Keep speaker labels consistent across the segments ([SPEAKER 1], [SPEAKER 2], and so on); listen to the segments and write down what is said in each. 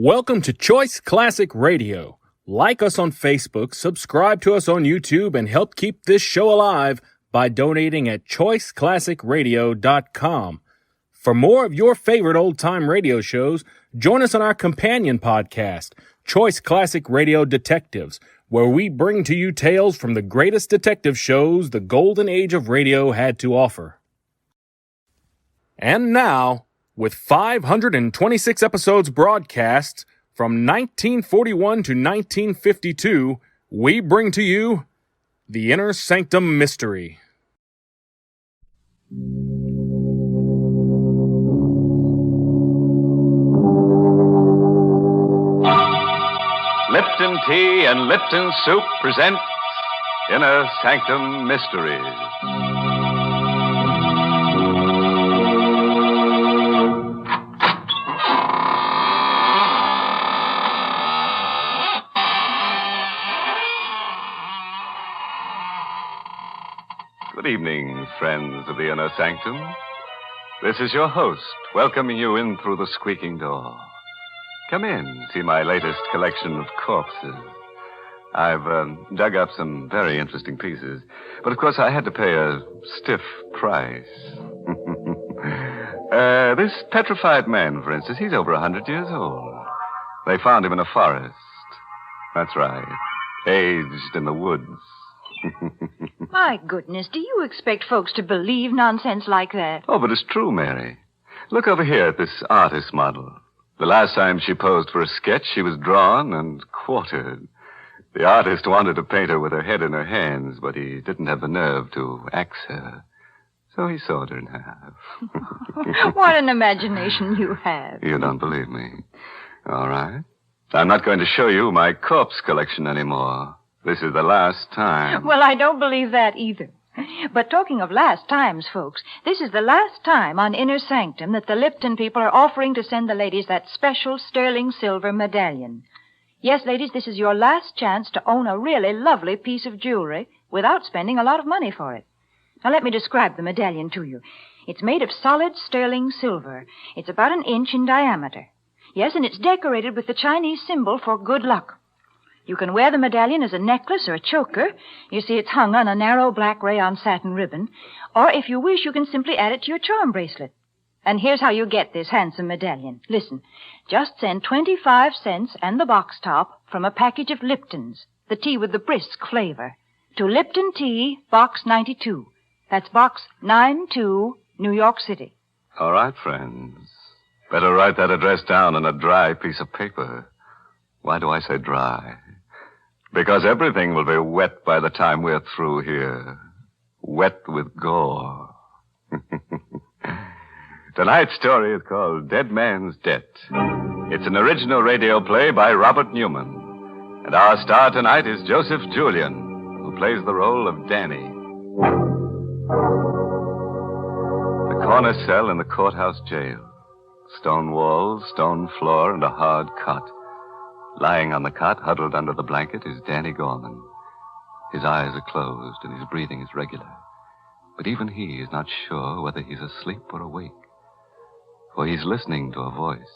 [SPEAKER 1] Welcome to Choice Classic Radio. Like us on Facebook, subscribe to us on YouTube, and help keep this show alive by donating at choiceclassicradio.com. For more of your favorite old-time radio shows, join us on our companion podcast, Choice Classic Radio Detectives, where we bring to you tales from the greatest detective shows the golden age of radio had to offer. And now, with 526 episodes broadcast from 1941 to 1952, we bring to you The Inner Sanctum Mystery.
[SPEAKER 2] Lipton Tea and Lipton Soup present Inner Sanctum Mysteries. Good evening, friends of the Inner Sanctum. This is your host, welcoming you in through the squeaking door. Come in, see my latest collection of corpses. I've dug up some very interesting pieces, but of course I had to pay a stiff price. This petrified man, for instance, he's over 100 years old. They found him in a forest. That's right, aged in the woods.
[SPEAKER 3] My goodness, do you expect folks to believe nonsense like that?
[SPEAKER 2] Oh, but it's true, Mary. Look over here at this artist model. The last time she posed for a sketch, she was drawn and quartered. The artist wanted to paint her with her head in her hands, but he didn't have the nerve to axe her. So he sawed her in half.
[SPEAKER 3] What an imagination you have.
[SPEAKER 2] You don't believe me. All right. I'm not going to show you my corpse collection anymore. This is the last time.
[SPEAKER 3] Well, I don't believe that either. But talking of last times, folks, this is the last time on Inner Sanctum that the Lipton people are offering to send the ladies that special sterling silver medallion. Yes, ladies, this is your last chance to own a really lovely piece of jewelry without spending a lot of money for it. Now, let me describe the medallion to you. It's made of solid sterling silver. It's about 1 inch in diameter. Yes, and it's decorated with the Chinese symbol for good luck. You can wear the medallion as a necklace or a choker. You see, it's hung on a narrow black rayon satin ribbon. Or if you wish, you can simply add it to your charm bracelet. And here's how you get this handsome medallion. Listen, just send 25 cents and the box top from a package of Lipton's, the tea with the brisk flavor, to Lipton Tea, Box 92. That's Box 92, New York City.
[SPEAKER 2] All right, friends. Better write that address down on a dry piece of paper. Why do I say dry? Because everything will be wet by the time we're through here. Wet with gore. Tonight's story is called Dead Man's Debt. It's an original radio play by Robert Newman. And our star tonight is Joseph Julian, who plays the role of Danny. The corner cell in the courthouse jail. Stone walls, stone floor, and a hard cot. Lying on the cot, huddled under the blanket, is Danny Gorman. His eyes are closed and his breathing is regular. But even he is not sure whether he's asleep or awake. For he's listening to a voice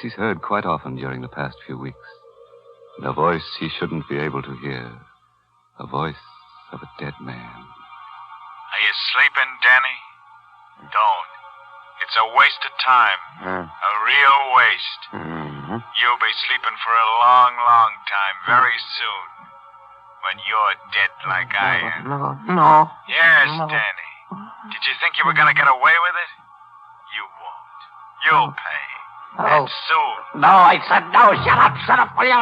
[SPEAKER 2] he's heard quite often during the past few weeks. And a voice he shouldn't be able to hear. A voice of a dead man.
[SPEAKER 4] Are you sleeping, Danny? Don't. It's a waste of time. A real waste.
[SPEAKER 5] Mm-hmm.
[SPEAKER 4] You'll be sleeping for a long, long time, very soon. When you're dead like I am.
[SPEAKER 5] No.
[SPEAKER 4] Yes,
[SPEAKER 5] No.
[SPEAKER 4] Danny. Did you think you were going to get away with it? You won't. You'll pay. And soon.
[SPEAKER 5] No, I said no. Shut up, will you?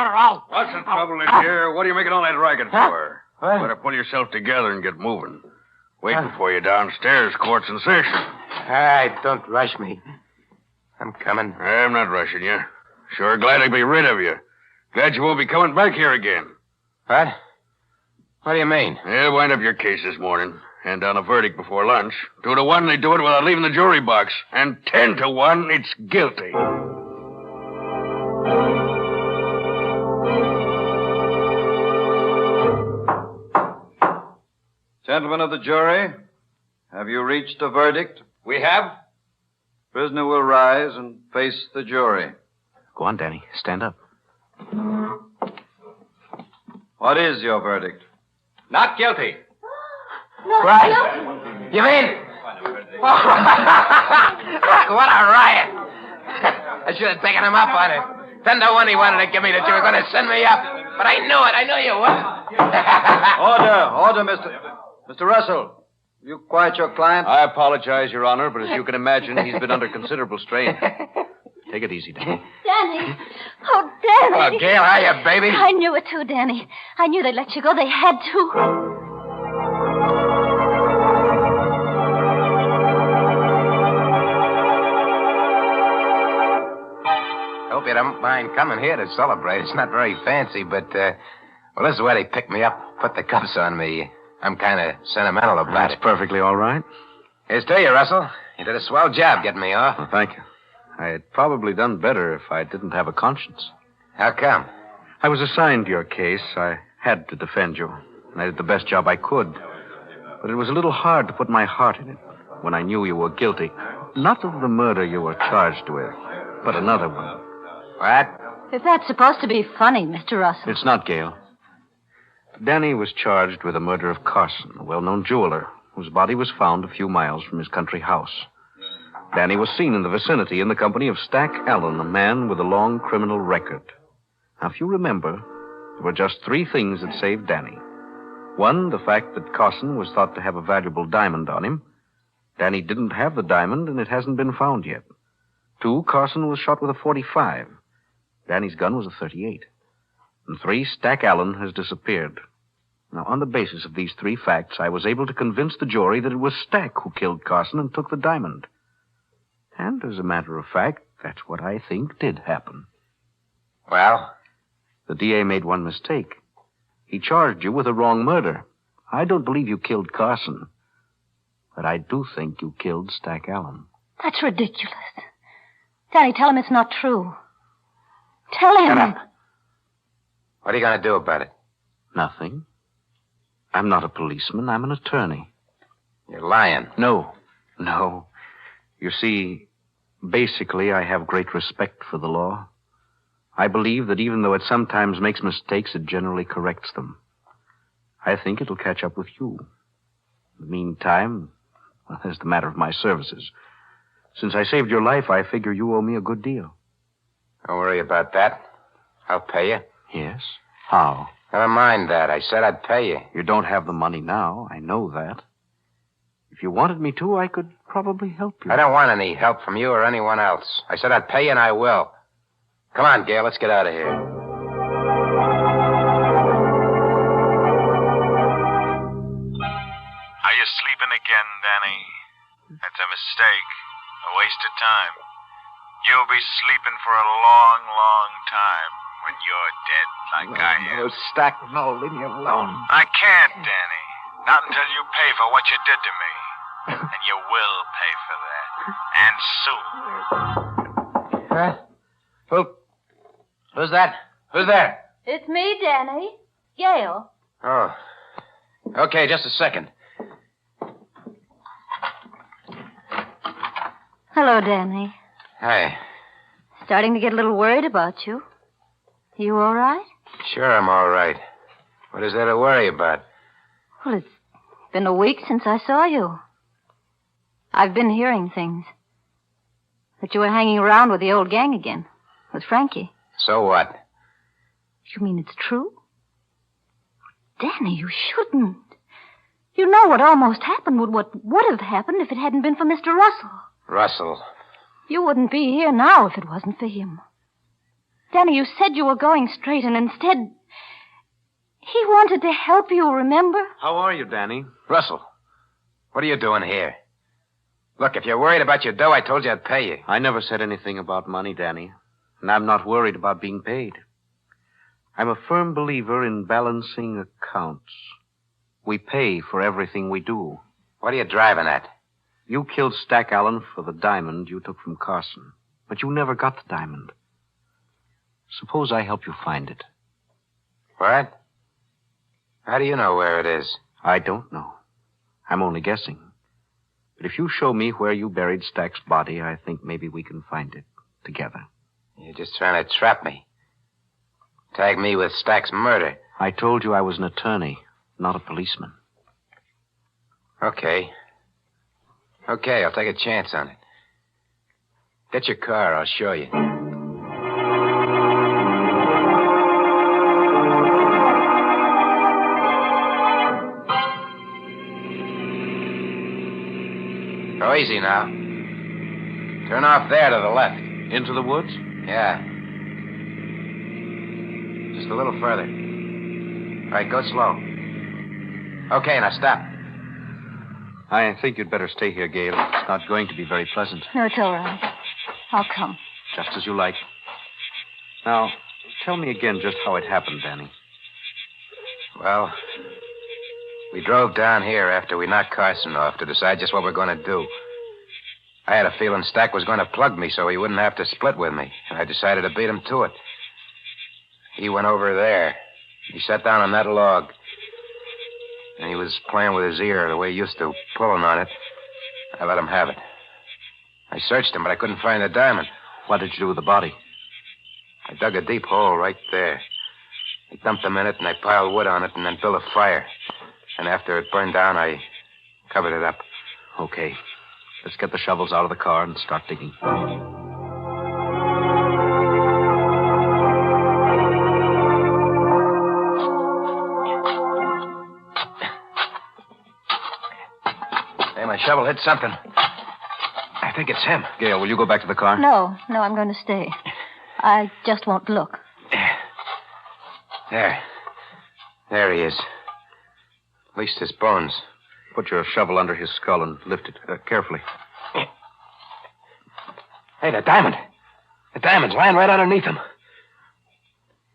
[SPEAKER 6] What's the trouble in here? What are you making all that racket for?
[SPEAKER 5] What?
[SPEAKER 6] Better pull yourself together and get moving. Waiting for you downstairs, court's in session.
[SPEAKER 5] All right, don't rush me. I'm coming.
[SPEAKER 6] I'm not rushing you. Sure glad to be rid of you. Glad you won't be coming back here again.
[SPEAKER 5] What? What do you mean?
[SPEAKER 6] They'll wind up your case this morning. Hand down a verdict before lunch. 2 to 1, they do it without leaving the jury box. And 10 to 1, it's guilty.
[SPEAKER 7] Gentlemen of the jury, have you reached a verdict?
[SPEAKER 6] We have?
[SPEAKER 7] Prisoner will rise and face the jury.
[SPEAKER 6] Go on, Danny. Stand up.
[SPEAKER 7] What is your verdict?
[SPEAKER 5] Not guilty.
[SPEAKER 8] Right.
[SPEAKER 5] You mean? What a riot. I should have taken him up on it. 10 to 1 he wanted to give me that you were going to send me up. But I knew it. I knew you would.
[SPEAKER 7] Order, Mr. Russell. You quiet your client?
[SPEAKER 6] I apologize, Your Honor, but as you can imagine, he's been under considerable strain. Take it easy, Danny.
[SPEAKER 8] Danny. Oh, Danny.
[SPEAKER 5] Well, Gail, hiya, baby.
[SPEAKER 8] I knew it too, Danny. I knew they'd let you go. They had to.
[SPEAKER 5] Hope you don't mind coming here to celebrate. It's not very fancy, but, well, this is where they picked me up, put the cuffs on me. I'm kind of sentimental about
[SPEAKER 6] That's
[SPEAKER 5] it.
[SPEAKER 6] perfectly all right.
[SPEAKER 5] Here's to you, Russell. You did a swell job getting me off.
[SPEAKER 6] Well, thank you. I had probably done better if I didn't have a conscience.
[SPEAKER 5] How come?
[SPEAKER 6] I was assigned to your case. I had to defend you. And I did the best job I could. But it was a little hard to put my heart in it when I knew you were guilty. Not of the murder you were charged with, but another one.
[SPEAKER 5] What?
[SPEAKER 8] If that's supposed to be funny, Mr. Russell.
[SPEAKER 6] It's not, Gail. Danny was charged with the murder of Carson, a well-known jeweler, whose body was found a few miles from his country house. Danny was seen in the vicinity in the company of Stack Allen, a man with a long criminal record. Now, if you remember, there were just 3 things that saved Danny. 1, the fact that Carson was thought to have a valuable diamond on him. Danny didn't have the diamond, and it hasn't been found yet. 2, Carson was shot with a .45. Danny's gun was a .38. And 3, Stack Allen has disappeared. Now, on the basis of these 3 facts, I was able to convince the jury that it was Stack who killed Carson and took the diamond. And, as a matter of fact, that's what I think did happen.
[SPEAKER 5] Well?
[SPEAKER 6] The DA made one mistake. He charged you with a wrong murder. I don't believe you killed Carson, but I do think you killed Stack Allen.
[SPEAKER 8] That's ridiculous. Danny, tell him it's not true. Tell him.
[SPEAKER 5] Shut up. What are you going to do about it?
[SPEAKER 6] Nothing. I'm not a policeman. I'm an attorney.
[SPEAKER 5] You're lying.
[SPEAKER 6] No. You see, basically, I have great respect for the law. I believe that even though it sometimes makes mistakes, it generally corrects them. I think it'll catch up with you. In the meantime, well, there's the matter of my services. Since I saved your life, I figure you owe me a good deal.
[SPEAKER 5] Don't worry about that. I'll pay you.
[SPEAKER 6] Yes? How?
[SPEAKER 5] Never mind that. I said I'd pay you.
[SPEAKER 6] You don't have the money now. I know that. If you wanted me to, I could probably help you.
[SPEAKER 5] I don't want any help from you or anyone else. I said I'd pay you, and I will. Come on, Gail. Let's get out of here.
[SPEAKER 4] Are you sleeping again, Danny? That's a mistake. A waste of time. You'll be sleeping for a long, long time when you're dead like I am.
[SPEAKER 6] Stack, no, leave me alone.
[SPEAKER 4] I can't, Danny. Not until you pay for what you did to me. And you will pay for that. And soon.
[SPEAKER 5] Huh? Who's that? Who's there?
[SPEAKER 8] It's me, Danny. Gail.
[SPEAKER 5] Oh. Okay, just a second.
[SPEAKER 8] Hello, Danny.
[SPEAKER 5] Hi.
[SPEAKER 8] Starting to get a little worried about you. You all right?
[SPEAKER 5] Sure, I'm all right. What is there to worry about?
[SPEAKER 8] Well, it's been a week since I saw you. I've been hearing things. That you were hanging around with the old gang again. With Frankie.
[SPEAKER 5] So what?
[SPEAKER 8] You mean it's true? Danny, you shouldn't. You know what almost happened what would have happened if it hadn't been for Mr. Russell.
[SPEAKER 5] Russell.
[SPEAKER 8] You wouldn't be here now if it wasn't for him. Danny, you said you were going straight, and instead, he wanted to help you, remember?
[SPEAKER 6] How are you, Danny?
[SPEAKER 5] Russell, what are you doing here? Look, if you're worried about your dough, I told you I'd pay you.
[SPEAKER 6] I never said anything about money, Danny. And I'm not worried about being paid. I'm a firm believer in balancing accounts. We pay for everything we do.
[SPEAKER 5] What are you driving at?
[SPEAKER 6] You killed Stack Allen for the diamond you took from Carson. But you never got the diamond. Suppose I help you find it.
[SPEAKER 5] What? How do you know where it is?
[SPEAKER 6] I don't know. I'm only guessing. But if you show me where you buried Stack's body, I think maybe we can find it together.
[SPEAKER 5] You're just trying to trap me. Tag me with Stack's murder.
[SPEAKER 6] I told you I was an attorney, not a policeman.
[SPEAKER 5] Okay. Okay, I'll take a chance on it. Get your car, I'll show you. Go easy now. Turn off there to the left.
[SPEAKER 6] Into the woods?
[SPEAKER 5] Yeah. Just a little further. All right, go slow. Okay, now stop.
[SPEAKER 6] I think you'd better stay here, Gail. It's not going to be very pleasant.
[SPEAKER 8] No, it's all right. I'll come.
[SPEAKER 6] Just as you like. Now, tell me again just how it happened, Danny.
[SPEAKER 5] Well, we drove down here after we knocked Carson off to decide just what we're going to do. I had a feeling Stack was going to plug me so he wouldn't have to split with me, and I decided to beat him to it. He went over there. He sat down on that log, and he was playing with his ear the way he used to, pulling on it. I let him have it. I searched him, but I couldn't find the diamond.
[SPEAKER 6] What did you do with the body?
[SPEAKER 5] I dug a deep hole right there. I dumped them in it, and I piled wood on it, and then built a fire. And after it burned down, I covered it up.
[SPEAKER 6] Okay. Let's get the shovels out of the car and start digging.
[SPEAKER 5] Hey, my shovel hit something. I think it's him.
[SPEAKER 6] Gail, will you go back to the car?
[SPEAKER 8] No, I'm going to stay. I just won't look.
[SPEAKER 5] There he is. At least his bones.
[SPEAKER 6] Put your shovel under his skull and lift it carefully.
[SPEAKER 5] Hey, the diamond. The diamond's lying right underneath him.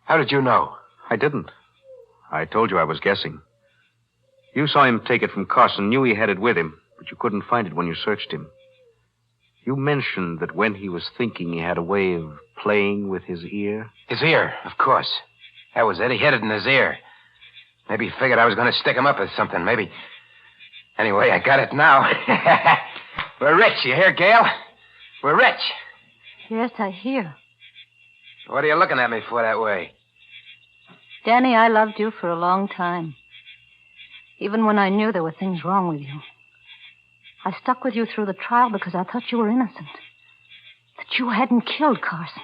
[SPEAKER 5] How did you know?
[SPEAKER 6] I didn't. I told you I was guessing. You saw him take it from Carson, knew he had it with him, but you couldn't find it when you searched him. You mentioned that when he was thinking, he had a way of playing with his ear.
[SPEAKER 5] His ear, of course. That was it. He hid it in his ear. Maybe he figured I was going to stick him up with something. Maybe. Anyway, I got it now. We're rich, you hear, Gail? We're rich.
[SPEAKER 8] Yes, I hear.
[SPEAKER 5] What are you looking at me for that way?
[SPEAKER 8] Danny, I loved you for a long time. Even when I knew there were things wrong with you. I stuck with you through the trial because I thought you were innocent. That you hadn't killed Carson.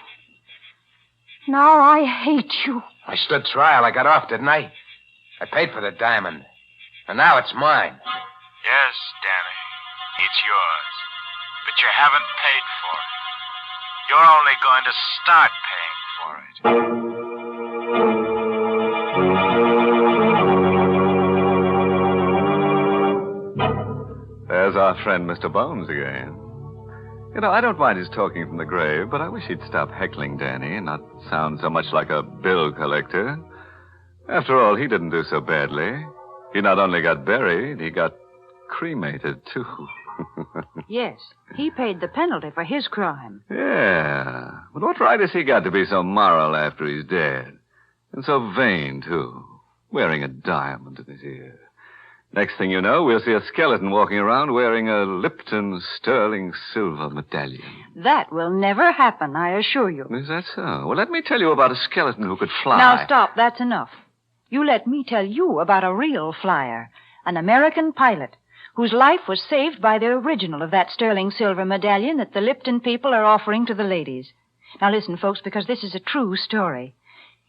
[SPEAKER 8] Now I hate you.
[SPEAKER 5] I stood trial. I got off, didn't I? I paid for the diamond. And now it's mine.
[SPEAKER 4] Yes, Danny, it's yours. But you haven't paid for it. You're only going to start paying for it.
[SPEAKER 2] There's our friend Mr. Bones again. You know, I don't mind his talking from the grave, but I wish he'd stop heckling Danny and not sound so much like a bill collector. After all, he didn't do so badly. He not only got buried, he got cremated, too.
[SPEAKER 3] Yes, he paid the penalty for his crime.
[SPEAKER 2] Yeah. But what right has he got to be so moral after he's dead? And so vain, too. Wearing a diamond in his ear. Next thing you know, we'll see a skeleton walking around wearing a Lipton sterling silver medallion.
[SPEAKER 3] That will never happen, I assure you.
[SPEAKER 2] Is that so? Well, let me tell you about a skeleton who could fly.
[SPEAKER 3] Now, stop. That's enough. You let me tell you about a real flyer, an American pilot, whose life was saved by the original of that sterling silver medallion that the Lipton people are offering to the ladies. Now, listen, folks, because this is a true story.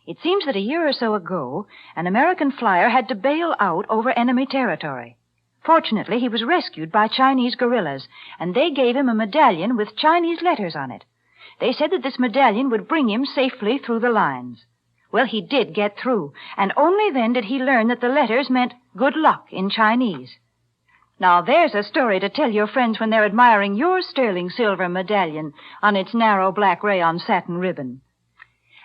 [SPEAKER 3] It seems that a year or so ago, an American flyer had to bail out over enemy territory. Fortunately, he was rescued by Chinese guerrillas, and they gave him a medallion with Chinese letters on it. They said that this medallion would bring him safely through the lines. Well, he did get through, and only then did he learn that the letters meant good luck in Chinese. Now, there's a story to tell your friends when they're admiring your sterling silver medallion on its narrow black rayon satin ribbon.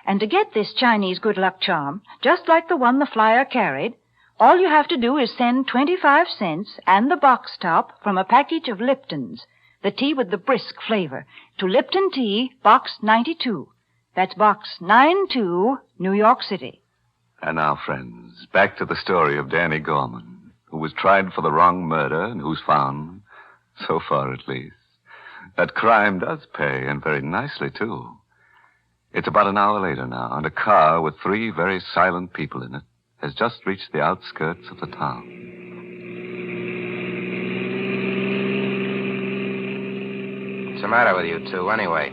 [SPEAKER 3] And to get this Chinese good luck charm, just like the one the flyer carried, all you have to do is send 25 cents and the box top from a package of Lipton's, the tea with the brisk flavor, to Lipton Tea, Box 92. That's Box 92, New York City.
[SPEAKER 2] And now, friends, back to the story of Danny Gorman, who was tried for the wrong murder and who's found, so far at least, that crime does pay, and very nicely, too. It's about an hour later now, and a car with 3 very silent people in it has just reached the outskirts of the town.
[SPEAKER 5] What's the matter with you two, anyway?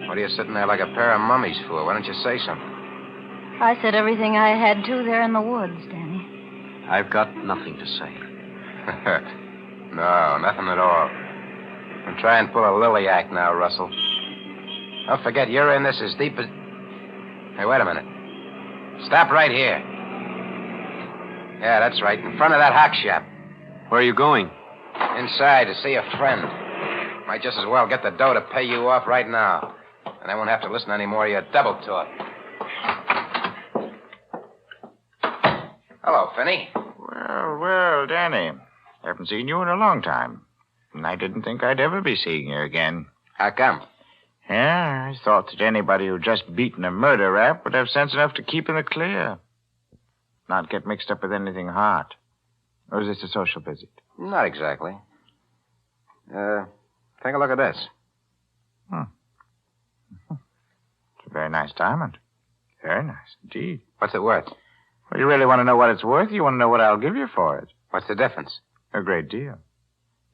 [SPEAKER 5] What are you sitting there like a pair of mummies for? Why don't you say something?
[SPEAKER 8] I said everything I had to there in the woods, Danny.
[SPEAKER 6] I've got nothing to say.
[SPEAKER 5] No, nothing at all. I'm trying to pull a lily act now, Russell. Don't forget, you're in this as deep as... Hey, wait a minute. Stop right here. Yeah, that's right, in front of that hock shop.
[SPEAKER 6] Where are you going?
[SPEAKER 5] Inside to see a friend. Might just as well get the dough to pay you off right now. And I won't have to listen to any more of your double talk. Hello, Finney.
[SPEAKER 4] Well, Danny. Haven't seen you in a long time. And I didn't think I'd ever be seeing you again.
[SPEAKER 5] How come?
[SPEAKER 4] Yeah, I thought that anybody who'd just beaten a murder rap would have sense enough to keep in the clear. Not get mixed up with anything hot. Or is this a social visit?
[SPEAKER 5] Not exactly. Take a look at this.
[SPEAKER 4] It's a very nice diamond. Very nice indeed.
[SPEAKER 5] What's it worth?
[SPEAKER 4] Well, you really want to know what it's worth? You want to know what I'll give you for it?
[SPEAKER 5] What's the difference?
[SPEAKER 4] A great deal.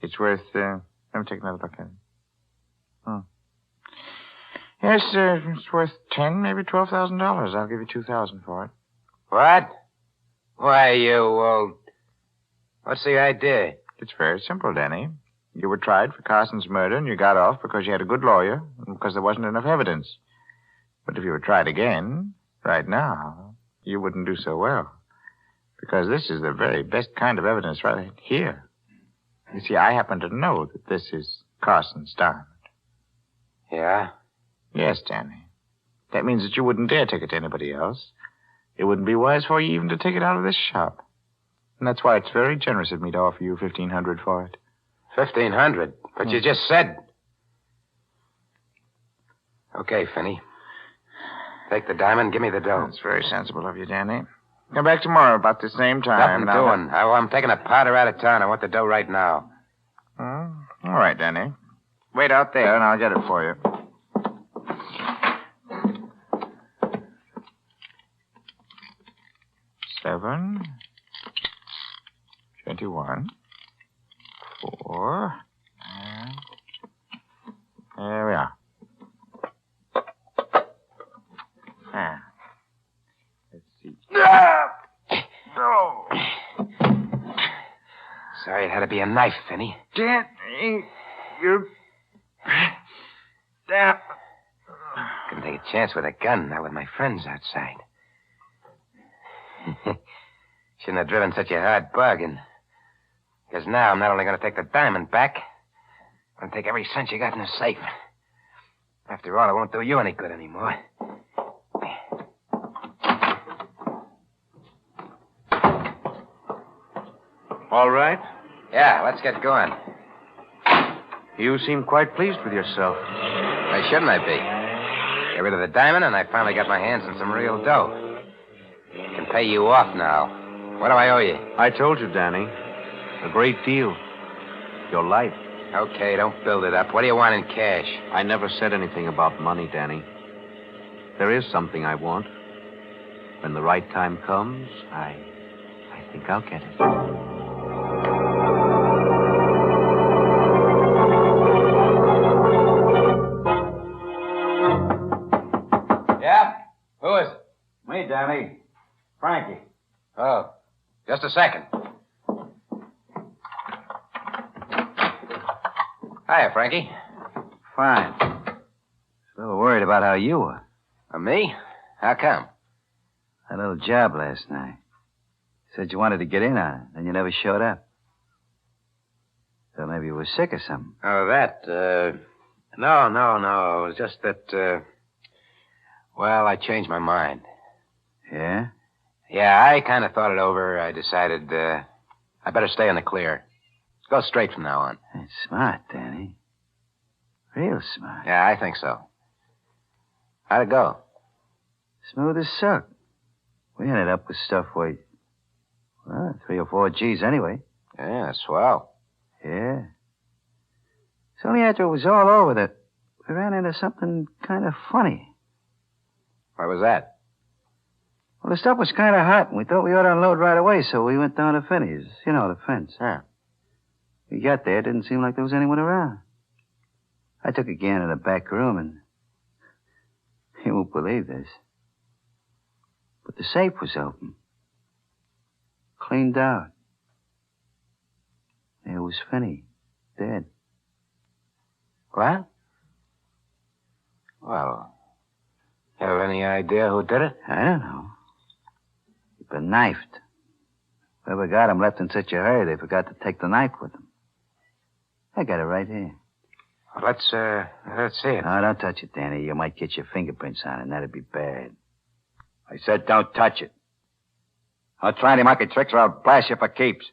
[SPEAKER 4] It's worth, let me take another look at it. Yes, it's worth $10,000, maybe $12,000. I'll give you $2,000 for it.
[SPEAKER 5] What? Why, you old... What's the idea?
[SPEAKER 4] It's very simple, Danny. You were tried for Carson's murder, and you got off because you had a good lawyer and because there wasn't enough evidence. But if you were tried again, right now, you wouldn't do so well. Because this is the very best kind of evidence right here. You see, I happen to know that this is Carson's diamond.
[SPEAKER 5] Yeah?
[SPEAKER 4] Yes, Danny. That means that you wouldn't dare take it to anybody else. It wouldn't be wise for you even to take it out of this shop. And that's why it's very generous of me to offer you $1,500 for it.
[SPEAKER 5] $1,500? But you just said... Okay, Finney. Take the diamond, give me the dough.
[SPEAKER 4] That's very sensible of you, Danny. Come back tomorrow about the same time.
[SPEAKER 5] Nothing doing. I'm taking a powder out of town. I want the dough right now.
[SPEAKER 4] All right, Danny. Wait out there, and I'll get it for you. $7, 21, 4, and there we are. Let's see. No.
[SPEAKER 5] Sorry, it had to be a knife, Finney.
[SPEAKER 4] Danny, you... Damn.
[SPEAKER 5] Couldn't take a chance with a gun, not with my friends outside. Shouldn't have driven such a hard bargain. Because now I'm not only going to take the diamond back, I'm going to take every cent you got in the safe. After all, it won't do you any good anymore.
[SPEAKER 6] All right.
[SPEAKER 5] Yeah, let's get going.
[SPEAKER 6] You seem quite pleased with yourself.
[SPEAKER 5] Why shouldn't I be? Get rid of the diamond, and I finally got my hands on some real dough. I can pay you off now. What do I owe you?
[SPEAKER 6] I told you, Danny. A great deal. Your life.
[SPEAKER 5] Okay, don't build it up. What do you want in cash?
[SPEAKER 6] I never said anything about money, Danny. There is something I want. When the right time comes, I think I'll get it.
[SPEAKER 5] Yeah? Who is it?
[SPEAKER 7] Me, Danny. Frankie.
[SPEAKER 5] Oh, just a second. Hiya, Frankie.
[SPEAKER 7] Fine. A little worried about how you were.
[SPEAKER 5] Me? How come?
[SPEAKER 7] That little job last night. Said you wanted to get in on it, and you never showed up. So maybe you were sick or something.
[SPEAKER 5] Oh, that, No. It was just that, well, I changed my mind.
[SPEAKER 7] Yeah?
[SPEAKER 5] Yeah, I kind of thought it over. I decided, I better stay in the clear. Go straight from now on.
[SPEAKER 7] That's smart, Danny. Real smart.
[SPEAKER 5] Yeah, I think so. How'd it go?
[SPEAKER 7] Smooth as silk. We ended up with stuff worth, 3 or 4 G's anyway.
[SPEAKER 5] Yeah, swell.
[SPEAKER 7] Yeah. It's only after it was all over that we ran into something kind of funny.
[SPEAKER 5] Why was that?
[SPEAKER 7] Well, the stuff was kind of hot, and we thought we ought to unload right away, so we went down to Finney's. You know, the fence.
[SPEAKER 5] Huh.
[SPEAKER 7] We got there, it didn't seem like there was anyone around. I took a gander in the back room, and you won't believe this, but the safe was open. Cleaned out. There was Finney, dead.
[SPEAKER 5] What? Well, you have any idea who did it?
[SPEAKER 7] I don't know. He'd been knifed. Whoever got him left in such a hurry they forgot to take the knife with them. I got it right here.
[SPEAKER 5] Well, let's see it.
[SPEAKER 7] No, don't touch it, Danny. You might get your fingerprints on it, and that'd be bad. I said don't touch it. I'll try any monkey tricks or I'll blast you for keeps.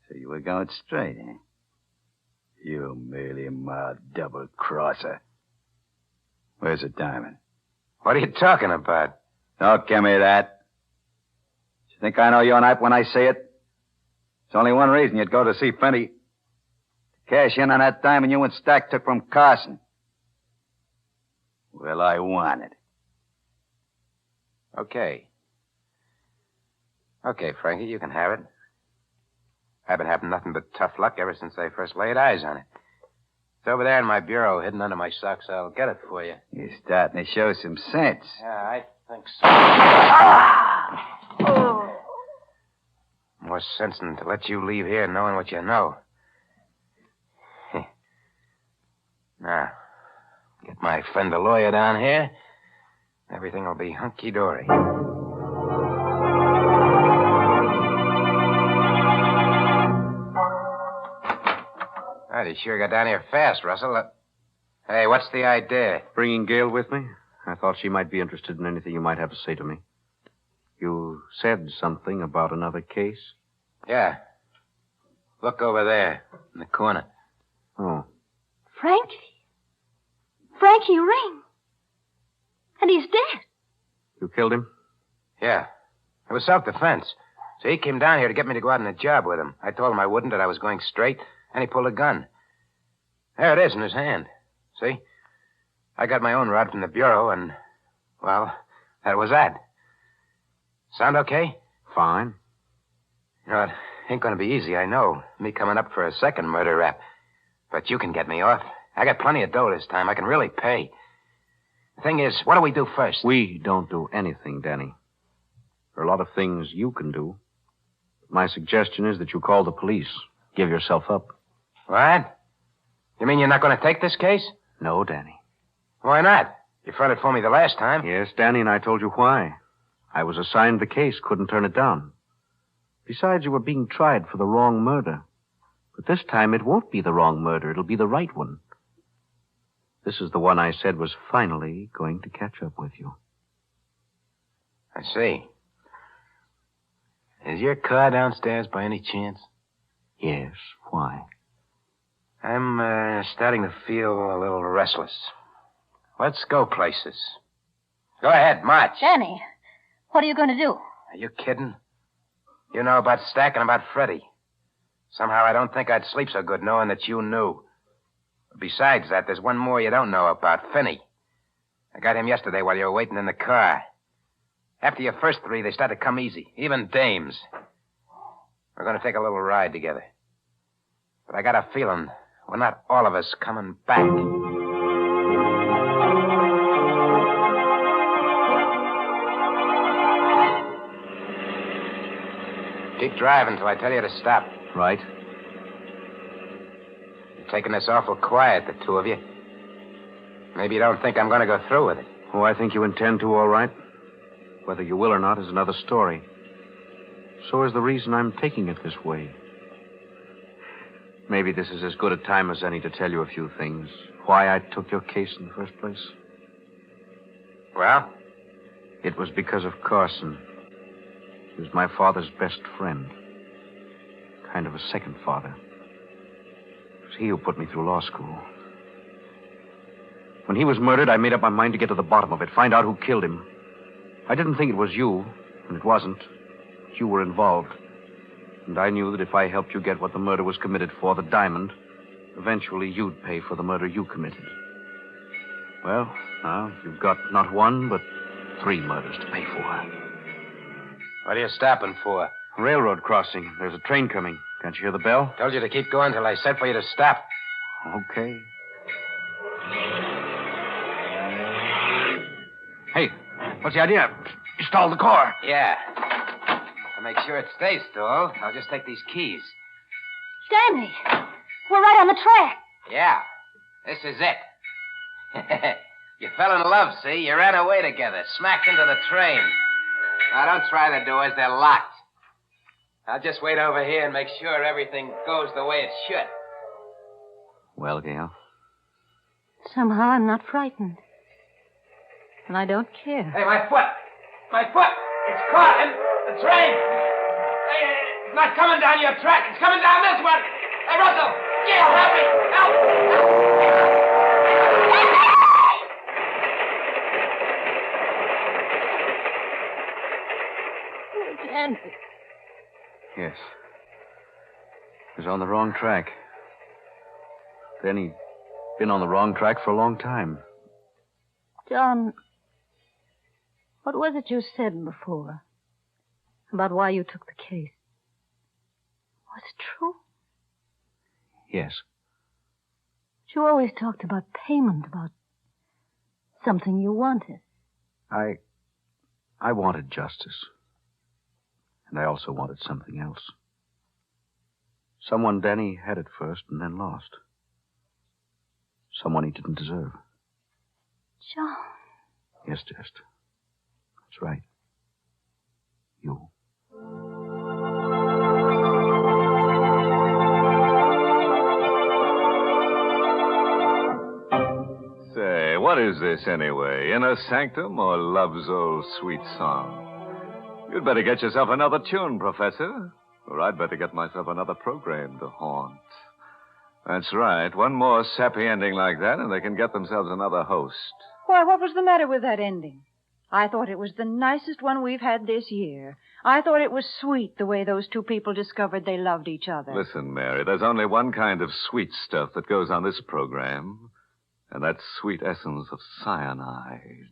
[SPEAKER 7] So you were going straight, eh? You mealy-mouthed double-crosser. Where's the diamond?
[SPEAKER 5] What are you talking about?
[SPEAKER 7] Don't give me that. You think I know your knife when I see it? There's only one reason you'd go to see Finney. Cash in on that diamond you and Stack took from Carson. Well, I want it.
[SPEAKER 5] Okay. Okay, Frankie, you can have it. I've been having nothing but tough luck ever since I first laid eyes on it. It's over there in my bureau, hidden under my socks. I'll get it for you.
[SPEAKER 7] You're starting to show some sense.
[SPEAKER 5] Yeah, I think so. More sense than to let you leave here knowing what you know. Now, get my friend the lawyer down here. Everything will be hunky-dory. God, you sure got down here fast, Russell. Hey, what's the idea?
[SPEAKER 6] Bringing Gail with me? I thought she might be interested in anything you might have to say to me. You said something about another case?
[SPEAKER 5] Yeah. Look over there, in the corner.
[SPEAKER 6] Oh.
[SPEAKER 8] Frankie? Frankie Ring. And he's dead.
[SPEAKER 6] You killed him?
[SPEAKER 5] Yeah. It was self-defense. So he came down here to get me to go out on a job with him. I told him I wouldn't, that I was going straight, and he pulled a gun. There it is in his hand. See? I got my own rod from the bureau, and, well, that was that. Sound okay?
[SPEAKER 6] Fine.
[SPEAKER 5] You know, it ain't going to be easy, I know. Me coming up for a second murder rap. But you can get me off. I got plenty of dough this time. I can really pay. The thing is, what do we do first?
[SPEAKER 6] We don't do anything, Danny. There are a lot of things you can do. My suggestion is that you call the police. Give yourself up.
[SPEAKER 5] What? You mean you're not going to take this case?
[SPEAKER 6] No, Danny.
[SPEAKER 5] Why not? You fronted for me the last time.
[SPEAKER 6] Yes, Danny, and I told you why. I was assigned the case, couldn't turn it down. Besides, you were being tried for the wrong murder. But this time it won't be the wrong murder. It'll be the right one. This is the one I said was finally going to catch up with you.
[SPEAKER 5] I see. Is your car downstairs by any chance?
[SPEAKER 6] Yes, why?
[SPEAKER 5] I'm starting to feel a little restless. Let's go places. Go ahead, march.
[SPEAKER 8] Danny, what are you going to do?
[SPEAKER 5] Are you kidding? You know about Stack and about Freddie. Somehow I don't think I'd sleep so good knowing that you knew. Besides that, there's one more you don't know about, Finney. I got him yesterday while you were waiting in the car. After your first three, they start to come easy, even dames. We're going to take a little ride together. But I got a feeling we're not all of us coming back. Keep driving till I tell you to stop.
[SPEAKER 6] Right.
[SPEAKER 5] You're taking this awful quiet, the two of you. Maybe you don't think I'm going to go through with it.
[SPEAKER 6] Oh, I think you intend to, all right. Whether you will or not is another story. So is the reason I'm taking it this way. Maybe this is as good a time as any to tell you a few things. Why I took your case in the first place.
[SPEAKER 5] Well?
[SPEAKER 6] It was because of Carson. He was my father's best friend. Kind of a second father. It was he who put me through law school. When he was murdered, I made up my mind to get to the bottom of it, find out who killed him. I didn't think it was you, and it wasn't. You were involved. And I knew that if I helped you get what the murder was committed for, the diamond, eventually you'd pay for the murder you committed. Well, Now, you've got not one, but 3 murders to pay for.
[SPEAKER 5] What are you stopping for?
[SPEAKER 6] Railroad crossing. There's a train coming. Can't you hear the bell?
[SPEAKER 5] Told you to keep going till I said for you to stop.
[SPEAKER 6] Okay. Hey, what's the idea? You stalled the car.
[SPEAKER 5] Yeah. To make sure it stays stalled, I'll just take these keys.
[SPEAKER 8] Danny, we're right on the track.
[SPEAKER 5] Yeah. This is it. You fell in love, see? You ran away together, smacked into the train. Now, don't try the doors. They're locked. I'll just wait over here and make sure everything goes the way it should.
[SPEAKER 6] Well, Gail?
[SPEAKER 8] Somehow I'm not frightened. And I don't care.
[SPEAKER 5] Hey, my foot! My foot! It's caught in the train! Hey, it's not coming down your track. It's coming down this one! Hey, Russell! Gail, help me! Help!
[SPEAKER 8] Danny.
[SPEAKER 6] Yes. He was on the wrong track. Then he'd been on the wrong track for a long time.
[SPEAKER 8] John, what was it you said before about why you took the case? Was it true?
[SPEAKER 6] Yes.
[SPEAKER 8] You always talked about payment, about something you wanted.
[SPEAKER 6] I wanted justice. And I also wanted something else. Someone Danny had at first and then lost. Someone he didn't deserve.
[SPEAKER 8] John.
[SPEAKER 6] Yes, Jest. That's right. You.
[SPEAKER 2] Say, what is this anyway? Inner Sanctum or Love's Old Sweet Song? You'd better get yourself another tune, Professor. Or I'd better get myself another program to haunt. That's right. One more sappy ending like that, and they can get themselves another host.
[SPEAKER 3] Why, what was the matter with that ending? I thought it was the nicest one we've had this year. I thought it was sweet the way those two people discovered they loved each other.
[SPEAKER 2] Listen, Mary, there's only one kind of sweet stuff that goes on this program, and that's sweet essence of cyanide.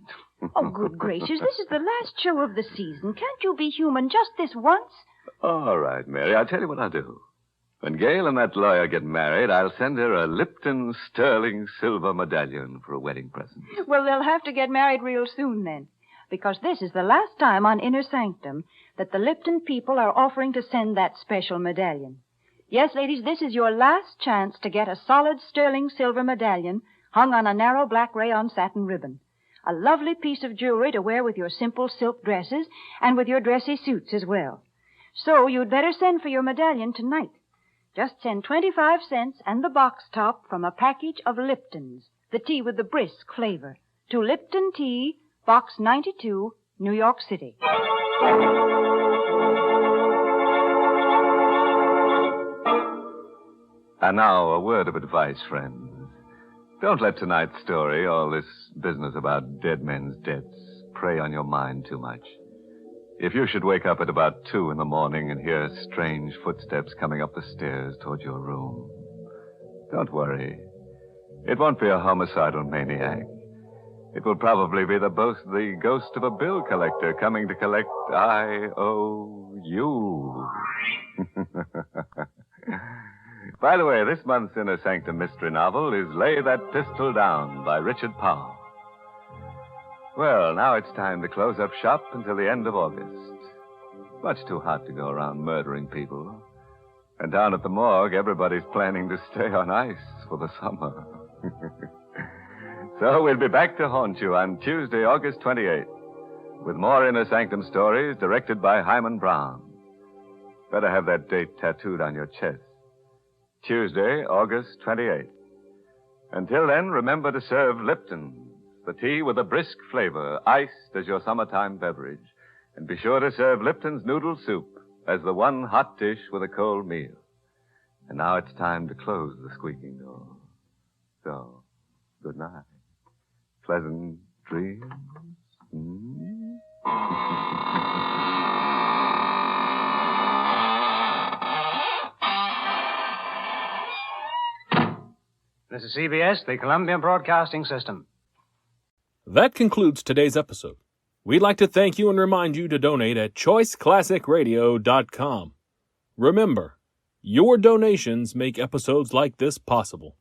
[SPEAKER 3] Oh, good gracious. This is the last show of the season. Can't you be human just this once?
[SPEAKER 2] All right, Mary, I'll tell you what I'll do. When Gail and that lawyer get married, I'll send her a Lipton sterling silver medallion for a wedding present.
[SPEAKER 3] Well, they'll have to get married real soon then, because this is the last time on Inner Sanctum that the Lipton people are offering to send that special medallion. Yes, ladies, this is your last chance to get a solid sterling silver medallion hung on a narrow black rayon satin ribbon. A lovely piece of jewelry to wear with your simple silk dresses and with your dressy suits as well. So you'd better send for your medallion tonight. Just send 25 cents and the box top from a package of Liptons, the tea with the brisk flavor, to Lipton Tea, Box 92, New York City.
[SPEAKER 2] And now, a word of advice, friends. Don't let tonight's story, all this business about dead men's debts, prey on your mind too much. If you should wake up at about 2 in the morning and hear strange footsteps coming up the stairs toward your room, don't worry. It won't be a homicidal maniac. It will probably be the ghost of a bill collector coming to collect IOU. By the way, this month's Inner Sanctum mystery novel is Lay That Pistol Down by Richard Powell. Well, now it's time to close up shop until the end of August. Much too hot to go around murdering people. And down at the morgue, everybody's planning to stay on ice for the summer. So we'll be back to haunt you on Tuesday, August 28th, with more Inner Sanctum stories directed by Hyman Brown. Better have that date tattooed on your chest. Tuesday, August 28th. Until then, remember to serve Lipton, the tea with a brisk flavor, iced as your summertime beverage. And be sure to serve Lipton's noodle soup as the one hot dish with a cold meal. And now it's time to close the squeaking door. So, good night. Pleasant dreams.
[SPEAKER 9] This is CBS, the Columbia Broadcasting System.
[SPEAKER 1] That concludes today's episode. We'd like to thank you and remind you to donate at choiceclassicradio.com. Remember, your donations make episodes like this possible.